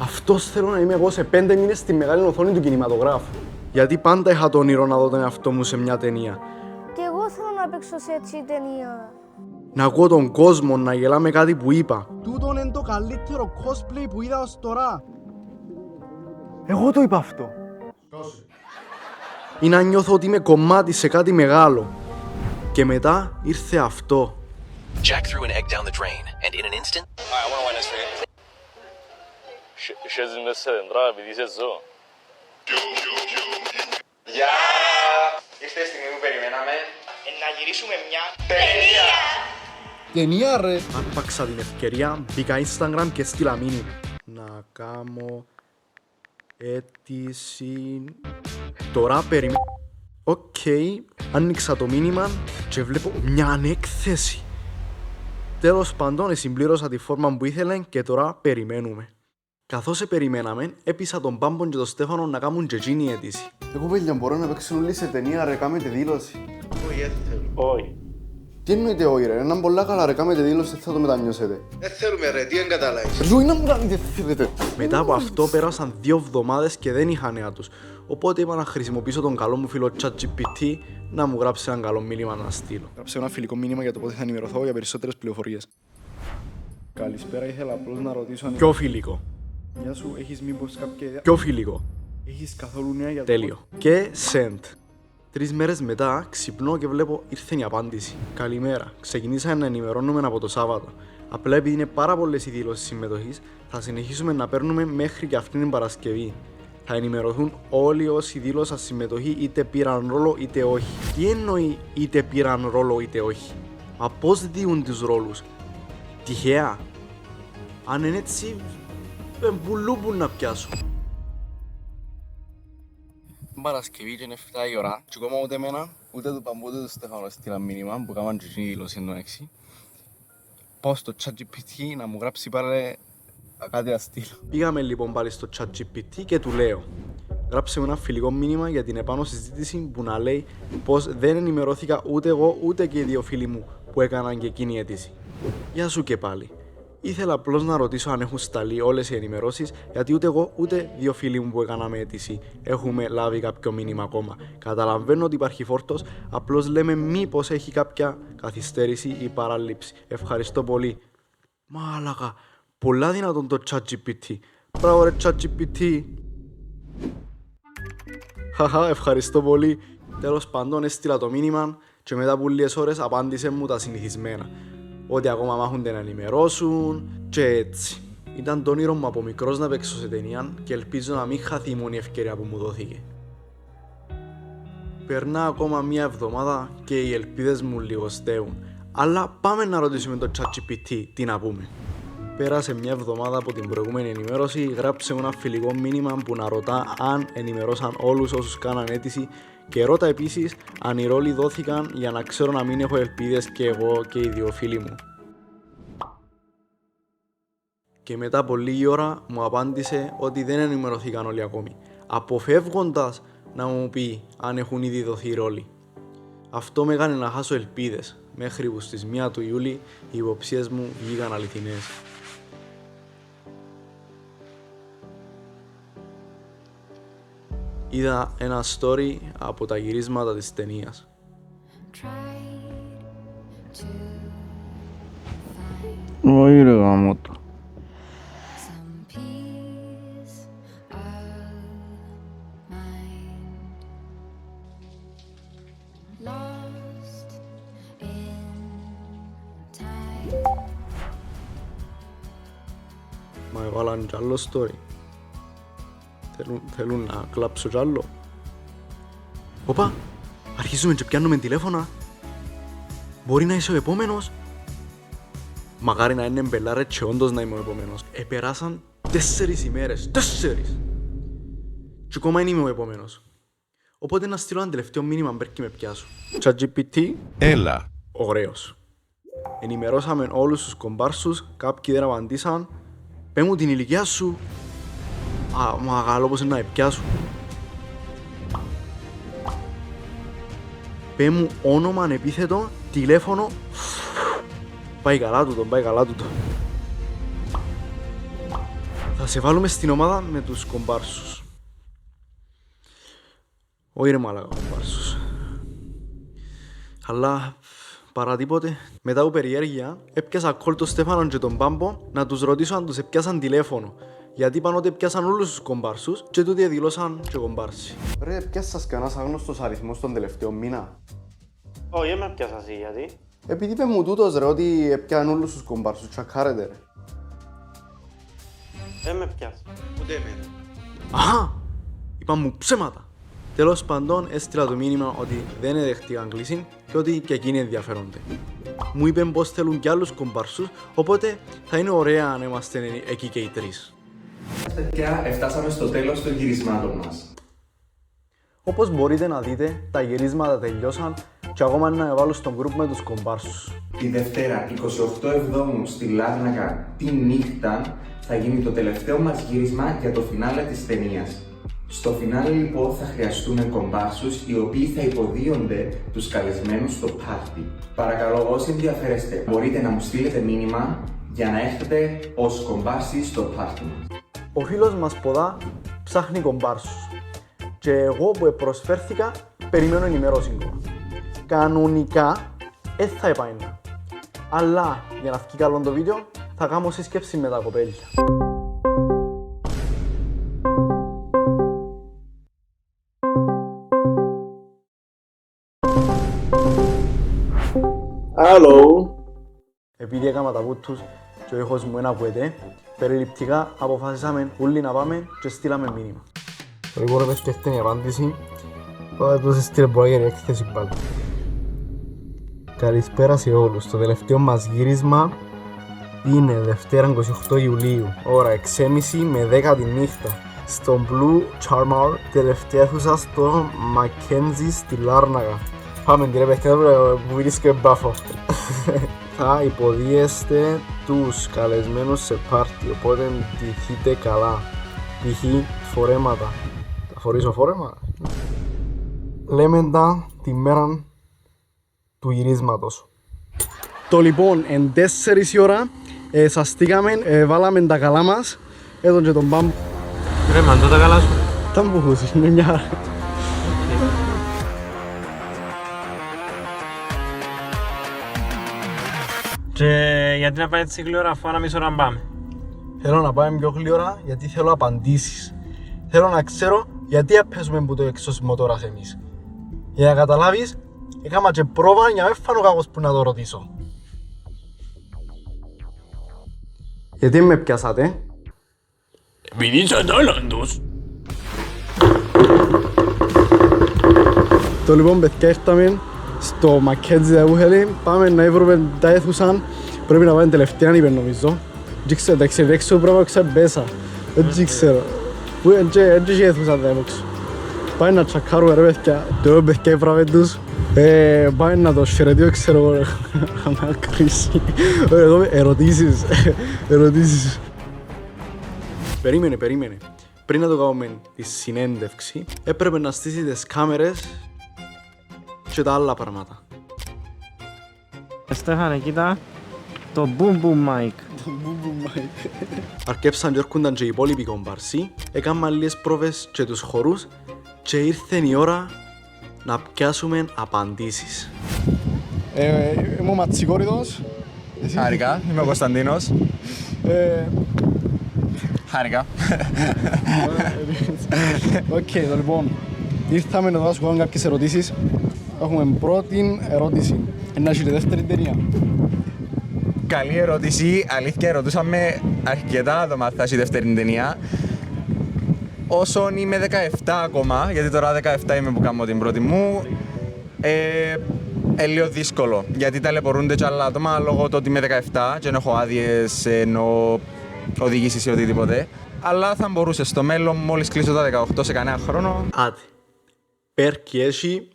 Αυτός θέλω να είμαι εγώ σε 5 μήνες στη μεγάλη οθόνη του κινηματογράφου. Γιατί πάντα είχα το όνειρο να δω τον εαυτό μου σε μια ταινία. Και εγώ θέλω να παίξω σε έτσι ταινία. Να ακούω τον κόσμο να γελά με κάτι που είπα. Τούτον είναι το καλύτερο cosplay που είδα ως τώρα. Εγώ το είπα αυτό. Ή να νιώθω ότι είμαι κομμάτι σε κάτι μεγάλο. Και μετά ήρθε αυτό. Jack threw an egg down the drain, and in an instant... I want to win this for you. Щось με σε δέντρα, επειδή είσαι ζώο. Γεια! Ήρθε η στιγμή που περιμέναμε. Να γυρίσουμε μια Ταινία! Ταινία ρε! Άρπαξα την ευκαιρία, μπήκα Instagram και στείλα μήνυμα. Να κάνω αίτηση... Τώρα περιμένω... Οκ, άνοιξα το μήνυμα και βλέπω μια ανέκθεση. Τέλος πάντων, συμπλήρωσα τη φόρμα που ήθελε και τώρα περιμένουμε. Καθώς περιμέναμε, έπεισα τον Πάμπον και τον Στέφανο να κάνουν και εκείνη η αίτηση. Εγώ παιδιά μπορώ να παίξουν όλοι σε ταινία ρε, κάμετε δήλωση. Όχι, έτσι θέλουμε. Όχι. Τι εννοείται όχι ρε, έναν πολλά καλά ρε, κάμετε δήλωση, θα το μετανιώσετε. Δεν θέλουμε ρε, τι εγκαταλάβεις. Ζωή να μου κάνετε θέλετε. Μετά από αυτό πέρασαν 2 εβδομάδες και δεν είχα νέα τους. Οπότε είπα να χρησιμοποιήσω τον καλό μου φίλο ChatGPT να μου γράψει ένα καλό μήνυμα να στείλω. Γράψε ένα φιλικό μήνυμα για το πότε θα ενημερωθώ για περισσότερες πληροφορίες. Καλησπέρα, ήθελα απλώς να ρωτήσω αν... Πιο φιλικό. Γεια σου, έχεις μήπως κάποια ιδέα... Πιο φιλικό. Έχεις καθόλου νέα για το... Τέλειο. Και send. 3 μέρες μετά ξυπνώ και βλέπω ήρθε η απάντηση. Καλημέρα. Ξεκινήσαμε να ενημερώνουμε από το Σάββατο. Απλά επειδή είναι πάρα πολλές οι δηλώσεις συμμετοχής, θα συνεχίσουμε να παίρνουμε μέχρι και αυτήν την Παρασκευή. Θα ενημερωθούν όλοι όσοι δήλωσαν συμμετοχή είτε πήραν ρόλο είτε όχι. Τι εννοεί είτε πήραν ρόλο είτε όχι? Μα πώς διούν τους ρόλους? Τυχαία? Αν είναι έτσι, μπουλούμπουν να πιάσω. Παρασκευή και είναι 7 η ώρα και ακόμα ούτε εμένα, ούτε του Παμπού, ούτε του Στέφανο στείλα μήνυμα που έκαναν και η δήλωση εντωμεταξύ. Πάω στο ChatGPT να μου γράψει πάλι κάτι να στείλω. Πήγαμε λοιπόν πάλι στο ChatGPT και του λέω γράψε μου ένα φιλικό μήνυμα για την επάνω συζήτηση που να λέει πως δεν ενημερώθηκα ούτε εγώ ούτε και οι 2 φίλοι μου που έκαναν και εκείνη η αίτηση. Γεια σου και πάλι. Ήθελα απλώς να ρωτήσω αν έχουν σταλεί όλες οι ενημερώσεις, γιατί ούτε εγώ ούτε 2 φίλοι μου που έκαναμε αίτηση έχουμε λάβει κάποιο μήνυμα ακόμα. Καταλαβαίνω ότι υπάρχει φόρτος, απλώς λέμε μήπως έχει κάποια καθυστέρηση ή παράληψη. Ευχαριστώ πολύ. Μάλακα, πολλά δυνατόν το ChatGPT. Μπράβο ρε ChatGPT. Χαχα, ευχαριστώ πολύ. Τέλος πάντων έστειλα το μήνυμα και μετά από λίγες ώρες απάντησε μου τα συνηθισμένα. Ότι ακόμα μάχονται να ενημερώσουν και έτσι. Ήταν το όνειρο μου από μικρός να παίξω σε ταινία και ελπίζω να μην χαθεί η μόνη ευκαιρία που μου δόθηκε. Περνά ακόμα μια εβδομάδα και οι ελπίδες μου λιγοστεύουν. Αλλά πάμε να ρωτήσουμε το ChatGPT τι να πούμε. Πέρασε μια εβδομάδα από την προηγούμενη ενημέρωση, γράψε ένα φιλικό μήνυμα που να ρωτά αν ενημερώσαν όλους όσους κάναν αίτηση και ρώτα επίσης αν οι ρόλοι δόθηκαν για να ξέρω να μην έχω ελπίδες και εγώ και οι 2 φίλοι μου. Και μετά από λίγη ώρα μου απάντησε ότι δεν ενημερωθήκαν όλοι ακόμη, αποφεύγοντας να μου πει αν έχουν ήδη δοθεί ρόλοι. Αυτό με έκανε να χάσω ελπίδες, μέχρι που στις 1 του Ιούλη οι υποψίες μου βγήκαν αληθινές. Είδα ένα story από τα γυρίσματα της ταινίας. Όχι ρε γαμώτο. Μα έβαλαν κι άλλο story. Θέλουν να κλάψω κι άλλο. Οπα, αρχίζουμε και πιάνουμε τηλέφωνα. Μπορεί να είσαι ο επόμενος. Μακάρι να είναι μπελάρε και όντως να είμαι ο επόμενος. Επεράσαν 4 ημέρες. 4! Και ακόμα δεν είμαι ο επόμενος. Οπότε να στείλω ένα τελευταίο μήνυμα μπέρ και με πιάσω. ChatGPT. Έλα. Ωραίος. Ενημερώσαμε όλους τους κομπάρσους. Κάποιοι δεν απαντήσαν. Πες μου την ηλικία σου. Μα καλό πως είναι να πιάσω. Πες μου όνομα ανεπίθετο, τηλέφωνο. Πάει καλά τούτο, πάει καλά τούτο. Θα σε βάλουμε στην ομάδα με τους κομπάρσους. Όχι ρε μάλακα κομπάρσους. Αλλά παρά τίποτε, μετά από περιέργεια, έπιασα κόλ τον Στέφανο και τον Πάμπο να τους ρωτήσω αν τους έπιασαν τηλέφωνο. Γιατί είπαν ότι έπιασαν όλους τους κομπάρσους και τούτοι δηλώσαν και κομπάρσοι. Ρε, έπιασας κανένας άγνωστος αριθμός τον τελευταίο μήνα? Όχι, με έπιασα εσύ, γιατί. Επειδή είπε μου τούτος ρε ότι έπιαν όλους τους κομπάρσους, τσακάρετε ρε. Δεν με έπιασα. Ούτε εμένα. Αχα! Είπαν μου ψέματα. Τέλος πάντων, έστειλα το μήνυμα ότι δεν δέχτηκαν κλίση και ότι και εκείνοι ενδιαφέρονται. Μου είπαν πως θέλουν κι άλλους κομπάρσους, οπότε θα είναι ωραία αν είμαστε εκεί και οι τρεις. Παιδιά, φτάσαμε στο τέλος των γυρισμάτων μας. Όπως μπορείτε να δείτε, τα γυρίσματα τελειώσαν και ακόμα να βάλω στον group με τους κομπάρσους. Τη Δευτέρα, 28 Εβδόμου, στη Λάρνακα, τη νύχτα, θα γίνει το τελευταίο μας γύρισμα για το φινάλε της ταινίας. Στο φινάλε λοιπόν θα χρειαστούμε κομπάρσους οι οποίοι θα υποδίονται τους καλεσμένους στο πάρτι. Παρακαλώ όσοι ενδιαφέρεστε μπορείτε να μου στείλετε μήνυμα για να έρθετε ως κομπάρσοι στο πάρτι μας. Ο φίλος μας Ποδά ψάχνει κομπάρσους και εγώ που προσφέρθηκα περιμένω ενημέρωση ακόμα. Κανονικά θα επαένα. Αλλά για να βγει καλό το βίντεο θα κάνω σύσκεψη με τα κοπέλια. Hello. Επειδή έκανα τα βούτους και ο ήχος μου ακούεται, περιληπτικά αποφάσισαμε όλοι να πάμε και στείλαμε μήνυμα. Λοιπόν, ρε σκέφτε η απάντηση, πάτε τους στείλε μπλόγερ η έκθεση πάλι. Καλησπέρα σε όλους. Το τελευταίο μας γύρισμα είναι Δευτέρα 28 Ιουλίου, ώρα 6.30 με 10 τη νύχτα, στο Blue Charmar, τελευταία αίθουσα στο Mackenzie στη Λάρνακα. Πάμε κύριε παιδιά που βρίσκεται μπάφο. Θα υποδίεστε τους καλεσμένους σε πάρτι, οπότε ντυθείτε καλά. Π.χ. φορέματα. Θα φορήσω φόρεμα. Λέμε τα τη μέρα του γυρίσματος. Το λοιπόν, εν 4 η ώρα, σαστήκαμε, βάλαμε τα καλά μας. Εδώ και τον Μπάμπ. Ρε μαντώ τα καλά σου. Τα μου χούσεις, είναι μια ώρα. Και γιατί να πάει έτσι γλυόρα αφού ένα μισό να πάμε. Θέλω να πάμε πιο γλυόρα γιατί θέλω απαντήσεις. Θέλω να ξέρω γιατί έπαιζουμε που το εξωσμοτόρας εμείς. Για να καταλάβεις, έκανα και πρόβα για να μην φάνω κακός που να το ρωτήσω. Γιατί με πιάσατε? Επειδή είσαι τάλαντος. Το λοιπόν παιδιά ήρθαμε στο Mackenzie Ουχέλη. Πάμε να βρούμε τα αίθουσαν. Πρέπει να πάμε τελευταία είπε νομίζω. Δεν ξέρω, τα εξελέξω πρέπει να ξεμπέσα. Δεν ξέρω. Δεν είχε αίθουσαν τα αίθουσαν. Πάμε να τσακάρουμε ρε παιδιά. Το παιδιά είπαμε τους. Πάμε να το χαιρετήσω ξέρω εγώ. Χαμένα κρίση. Ερωτήσεις. Ερωτήσεις. Περίμενε. Πριν να το κάνουμε τη συνέντευξη, έπρεπε να στήσει τις κάμερες και τα άλλα πράγματα. Στέφανε, κοίτα το boom boom mic. Αρκέψαν και έρχονταν και οι υπόλοιποι κομπάρσοι, έκαναν λίγες πρόβες και τους χορούς και ήρθε η ώρα να πιάσουμε απαντήσεις. Είμαι ο Ματσικόριδος. Χάρηκα, είμαι ο Κωνσταντίνος. Χάρηκα. Οκ, λοιπόν, ήρθαμε εδώ να σου κάνουμε κάποιες ερωτήσεις. Έχουμε πρώτη ερώτηση. Να έχετε δεύτερη ταινία. Καλή ερώτηση. Αλήθεια, ρωτούσαμε αρκετά άτομα θα έχει δεύτερη ταινία. Όσον είμαι 17 ακόμα, γιατί τώρα 17 είμαι που κάνω την πρώτη μου, λίγο δύσκολο. Γιατί ταλαιπωρούνται και άλλα άτομα λόγω του ότι είμαι 17 και δεν έχω άδειες ενώ οδηγήσεις ή οτιδήποτε. Αλλά θα μπορούσε στο μέλλον, μόλις κλείσω τα 18 σε κανένα χρόνο. Άτε. Πέρκει έτσι,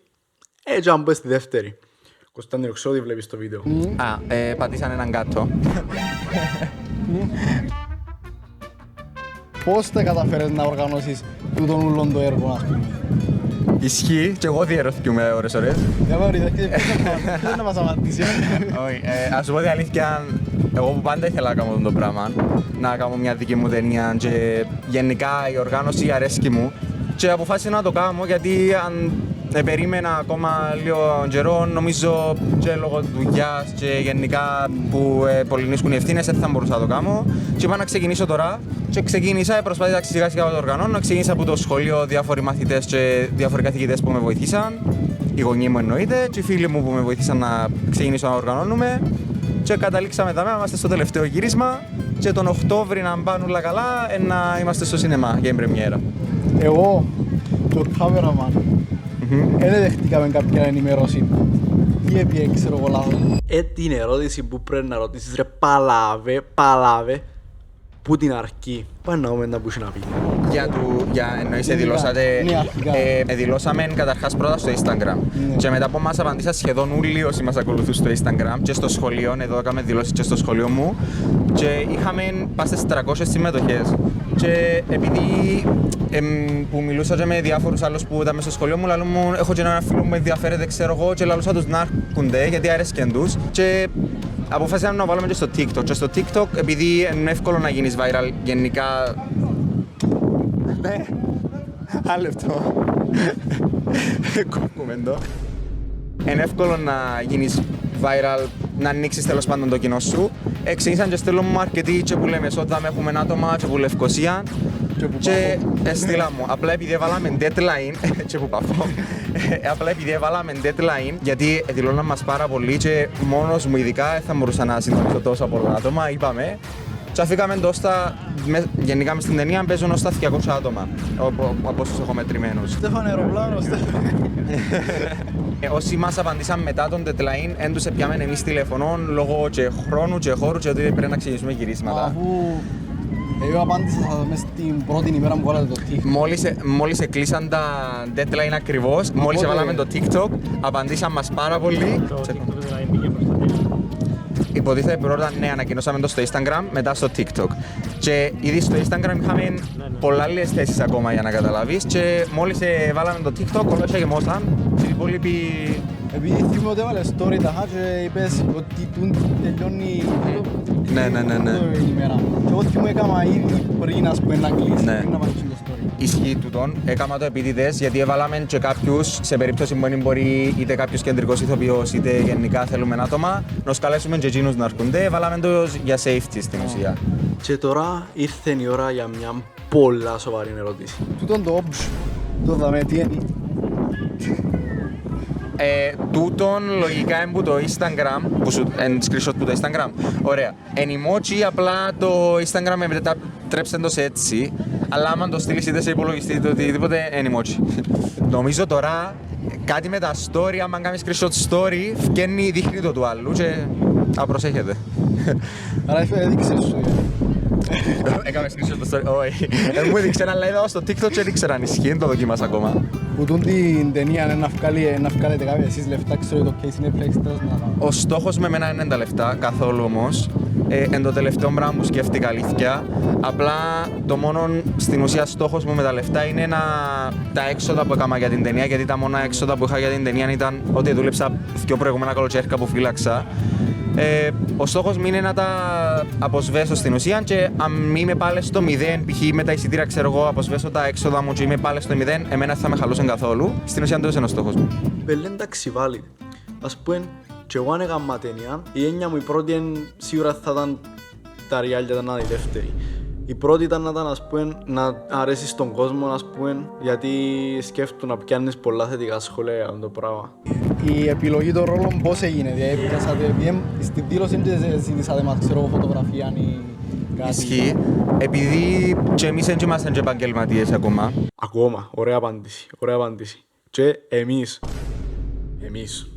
έτσι αν πω στη δεύτερη. Κωνσταντίνο, ξέρω ότι βλέπεις το βίντεο. Πατήσαν έναν κάτω. Πώς θα καταφέρεις να οργανώσεις τούτον ούλον το έργο, ας πούμε? Ισχύει και εγώ διερωθήκουμε ώρες. Για μωρή, δεν να μας απαντήσει. Όχι, ας σου πω την αλήθεια, εγώ που πάντα ήθελα να κάνω το πράγμα, να κάνω μια δική μου ταινία και γενικά η οργάνωση αρέσκει μου και αποφάσισα να το κάνω γιατί αν περίμενα ακόμα λίγο καιρό, νομίζω και λόγω δουλειάς και γενικά που πολυνίσκουν οι ευθύνες δεν θα μπορούσα να το κάνω και είπα να ξεκινήσω τώρα και ξεκίνησα, προσπάθησα σιγά σιγά να το οργανώνω, ξεκίνησα από το σχολείο διάφοροι μαθητές και διάφοροι καθηγητές που με βοηθήσαν, οι γονείς μου εννοείται και οι φίλοι μου που με βοηθήσαν να ξεκινήσω να οργανώνουμε και καταλήξαμε εδώ, είμαστε στο τελευταίο γύρισμα και τον Οκτώβρη να πάνε όλα καλά να είμαστε στο σινεμά για την πρεμιέρα. Εγώ και ο κάμεραμαν δεν δεχτήκαμε κάποια ενημέρωση. Τι έπιε, ξέρω εγώ λάθος. Την ερώτηση που πρέπει να ρωτήσεις ρε παλάβε που την αρκεί. Πάνε να δούμε να πούσε να πει. Εννοείς δηλώσατε, δηλώσαμε καταρχάς πρώτα στο Instagram και μετά που μας απαντήσαν σχεδόν όλοι όσοι μας ακολουθούν στο Instagram και στο σχολείο, εδώ έκαμε δηλώσεις και στο σχολείο μου και είχαμε πάστε στις 300 συμμετοχές και επειδή που μιλούσα και με διάφορους άλλους που ήταν στο σχολείο μου, λαλού μου έχω και έναν φίλο που με ενδιαφέρεται ξέρω εγώ και λαλούσα τους να έρχονται γιατί αρέσκεν τους και αποφάσισαμε να βάλουμε και στο TikTok και στο TikTok επειδή είναι εύκολο να γίνεις viral γενικά. Ναι, άλλο λεπτό. Κόβουμε το. Είναι εύκολο να γίνεις viral, να ανοίξεις τέλος πάντων το κοινό σου. Ξεκίνησαν και στέλνουν μου αρκετοί και που λέμε όταν έχουμε άτομα και που Λευκοσία και στείλα μου. Απλά επειδή έβαλαμε deadline και που παφώ. Απλά επειδή έβαλαμε deadline γιατί δηλώναν μας πάρα πολύ και μόνος μου ειδικά θα μπορούσα να συντονίσω τόσο πολλά άτομα, είπαμε. Και αφήκαμε γενικά μες στην ταινία παίζουν ως τα 200 άτομα από όσους έχω μετρημένους. Στέφανε αεροπλάνο, Όσοι μας απαντήσαν μετά τον deadline, δεν τους πιάμε εμείς τηλεφωνών λόγω και χρόνου και χώρου και ότι πρέπει να ξεκινήσουμε γυρίσματα. Αφού εγώ απάντησα μες την πρώτη ημέρα που βάλατε το TikTok. Μόλις εκλείσαν τα deadline ακριβώς, μόλις έβαλαμε το TikTok, απαντήσαν μας πάρα πολύ. Υποτίθεται πρώτα ναι, ανακοινώσαμε το στο Instagram, μετά στο TikTok. Και ήδη στο Instagram είχαμε πολλά άλλες θέσεις ακόμα για να καταλάβεις και μόλις βάλαμε το TikTok όλα και γεμώσαν και οι υπόλοιποι... Επειδή θυμούμαι ότι έβαλες story ταχά και είπες ότι τελειώνει ναι. η ημέρα. Και εγώ θυμούμαι έκανα ήδη πριν ας πούμε να κλείσει, πριν να βάλεις το story. Ισχύει τούτον, έκανα το επίτηδες γιατί έβαλαμε και κάποιους σε περίπτωση που δεν μπορεί είτε κάποιος κεντρικός ηθοποιός είτε γενικά θέλουμε άτομα να καλέσουμε και εκείνους να έρχονται, έβαλαμε το για safety στην ουσία. Και τώρα ήρθε η ώρα για μια πολλά σοβαρή ερώτηση. Τούτον το όψ, το δαμε τι είναι. Τούτον λογικά είναι που το Instagram, που σου είναι screenshot που το Instagram. Ωραία. Εν emoji απλά το Instagram μετατρέψτε το σε έτσι, αλλά άμα το στείλεις είτε σε υπολογιστή είτε οτιδήποτε είναι emoji. Νομίζω τώρα κάτι με τα story, άμα κάνεις screenshot story, φκένει δείχνει το του άλλου και θα προσέχετε. Άρα έδειξες σου. Έκαμε screenshot το story, όχι. Δεν μου έδειξε, αλλά είδα στο TikTok και έδειξε αν ισχύει, δεν το δοκίμασα ακόμα. Που τούν την ταινία να βγάλετε κάποια εσείς λεφτά, ξέρω το case είναι Netflix τέλος να... Ο στόχος με εμένα είναι τα λεφτά, καθόλου όμως. Εν το τελευταίο πράγμα που σκέφτηκα αλήθεια. Απλά το μόνο στην ουσία στόχος μου με τα λεφτά είναι τα έξοδα που έκανα για την ταινία, γιατί τα μόνα έξοδα που είχα για την ταινία ήταν ότι δούλεψα 2 προηγούμενα καλοκαίρικα που φύλαξα. Ο στόχος μου είναι να τα αποσβέσω στην ουσία και αν είμαι πάλι στο 0, π.χ. με τα εισιτήρια ξέρω εγώ αποσβέσω τα έξοδα μου και είμαι πάλι στο 0, εμένα θα με χαλούσαν καθόλου. Στην ουσία αυτό είναι ο στόχος μου. Πέλε εντάξει βάλει. Ας πούμε και εγώ αν έκανα ταινία, η έννοια μου η πρώτη σίγουρα θα ήταν τα ριάλια ήταν η δεύτερη. Η πρώτη ήταν να ήταν ας πούμε, να αρέσει στον κόσμο ας πούμε, γιατί σκέφτομαι να πιάνεις πολλά θετικά σχόλια για το πράγμα. Η επιλογή των ρόλων πώς έγινε, δηλαδή στην δήλωση δεν ζήτησατε μας ξέρω φωτογραφία ή κάτι. Ισχύει, επειδή και εμείς δεν είμαστε επαγγελματίες ακόμα. Ακόμα, ωραία απάντηση. Και εμείς.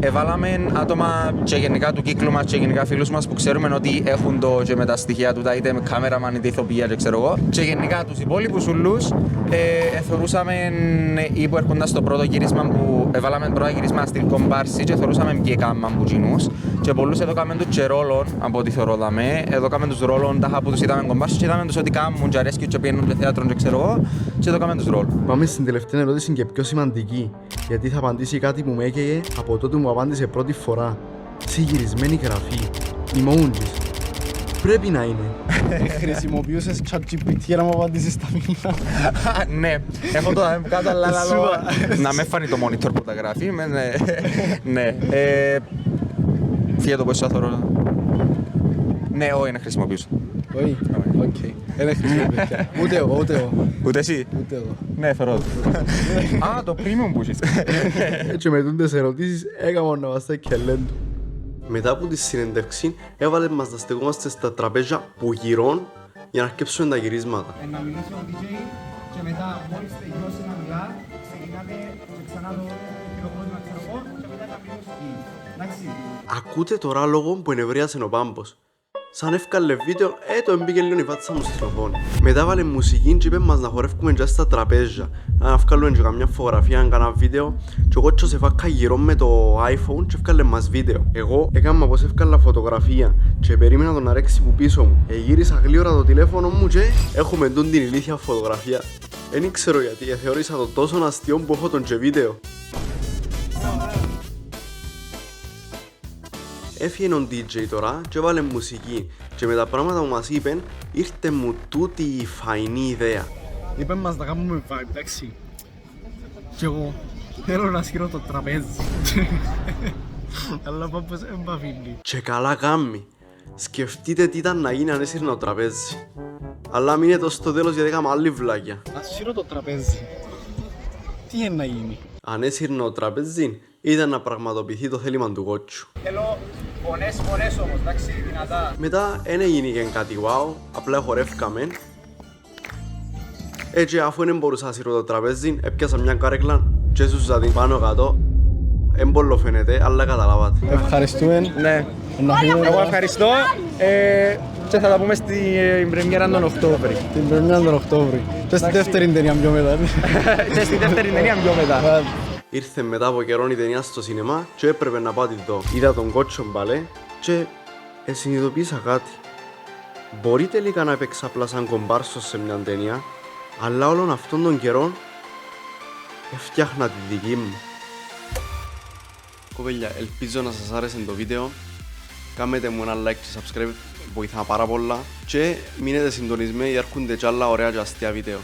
Εβάλαμε άτομα και γενικά του κύκλου μας και γενικά φίλους μας που ξέρουμε ότι έχουν το και με τα στοιχεία του, είτε με κάμεραμαν είτε ηθοποιία και ξέρω εγώ. Και γενικά τους υπόλοιπους ούλους θεωρούσαμε ή που έρχονταν στο πρώτο γύρισμα που εβάλαμε πρώτο γύρισμα στην κομπάρση και θεωρούσαμε και κάμμαν που κοινούς. Και Και πολλούς εδώ κάμεν τους και ρόλων, από ό,τι θεωρώ δαμέ. Εδώ κάμεν τους ρόλων, τάχα που τους είδαμε κομπάρσους και είδαμε τους ότι κάνουν και αρέσκει και πιένουν και θέατρον και ξέρω εγώ. Και εδώ κάμεν τους ρόλους. Πάμε στην τελευταία ερώτηση και πιο σημαντική. Γιατί θα απαντήσει κάτι που με έκαιγε από τότε που μου απάντησε πρώτη φορά. Συγυρισμένη γραφή. Emojis. Πρέπει να είναι. Χρησιμοποιούσες ChatGPT για να μου απαντήσεις τα μήνυμα. Ναι, έχω το δάμε κάτω, αλλά να με φάνει το monitor που τα γράφει. Ναι. Φύγε το πόσο θα θωρώ. Ναι, όχι, να χρησιμοποιήσω. Όχι, οκ. Δεν χρησιμοποιήσω. Ούτε εγώ. Ούτε εσύ. Ούτε εγώ. Ναι, φερώ το. Α, το premium που είσαι. Έτσι με τούντες ερωτήσεις έκανα να βαστά και λέντου. Μετά από τη συνέντευξη έβαλε μας να στεκόμαστε στα τραπέζια που γυρών για να αρκέψουμε τα γυρίσματα. Να μιλήσει ο DJ και μετά μόλις τελειώσει να μιλά, ξεκινάτε και ξανά το χειροκρότημα ξέρω εγώ και μετά να μιλήσει. Εντάξει. Ακούτε τώρα λόγο που ενευρίασε ο Πάμπος. Σαν εύκαλε βίντεο, το έμπηκε λίγο η φάτσα μου στην οθόνη. Μετά βάλε μουσική και είπε μας να χορεύουμε και στα τραπέζια. Να βγάλουμε και καμιά φωτογραφία, να κάνουμε βίντεο. Και εγώ σε φάκα γύρω με το iPhone και έβγαλε μας βίντεο. Εγώ έκανα πως έβγαλα φωτογραφία και περίμενα τον να ρέξει που πίσω μου. Γύρισα γλύωρα το τηλέφωνο μου και έχουμε τούν την ηλίθια φωτογραφία. Δεν ξέρω γιατί, θεώρησα το τόσο αστείο που έχω τον και βίντεο. Έφυγε ο DJ τώρα και έβαλε μουσική και με τα πράγματα που μας είπεν ήρθε μου τούτη η φαϊνή ιδέα. Είπαμε μας να κάνουμε vibe, εντάξει. Και εγώ θέλω να σκύρω το τραπέζι. Αλλά Πάμπος εμπαφήνει. Και καλά κάμει. Σκεφτείτε τι ήταν να γίνει αν έσυρνα το τραπέζι. Αλλά μείνετε ως το τέλος γιατί έκαμε άλλη βλάκια. Να σκύρω το τραπέζι. Τι είναι να γίνει. Αν έσυρνα το τραπέζι ήταν να πραγματοποιηθεί το θέλημα του κότσου. Θέλω φωνές όμως, εντάξει, δυνατά. Μετά δεν έγινε και κάτι wow, απλά χορεύκαμε. Έτσι αφού δεν μπορούσα να σύρω το τραπέζι, έπιασα μια καρέκλα και έσουσα την πάνω κάτω. Εμπολό φαίνεται, αλλά καταλάβατε. Ευχαριστούμε. Ναι. Εγώ ευχαριστώ και θα τα πούμε στην πρεμιέρα τον Οκτώβρη. Την πρεμιέρα τον Οκτώβρη. Και στη δεύτερη ταινία πιο μετά. Και στη δεύτερη ταινία πιο μετά. Ήρθε μετά από καιρόν η ταινία στο σινεμά και έπρεπε να πάω τη δω. Είδα τον κότσο μπαλέ και συνειδητοποίησα κάτι. Μπορεί τελικά να έπαιξα απλά σαν κομπάρσος σε μια ταινία, αλλά όλων αυτών των καιρών έφτιαχνα τη δική μου. Κοπέλια, ελπίζω να σας άρεσε το βίντεο. Κάμετε μου ένα like και subscribe, βοηθά πάρα πολλά. Και μείνετε συντονισμένοι, έρχονται κι άλλα ωραία και αστεία βίντεο.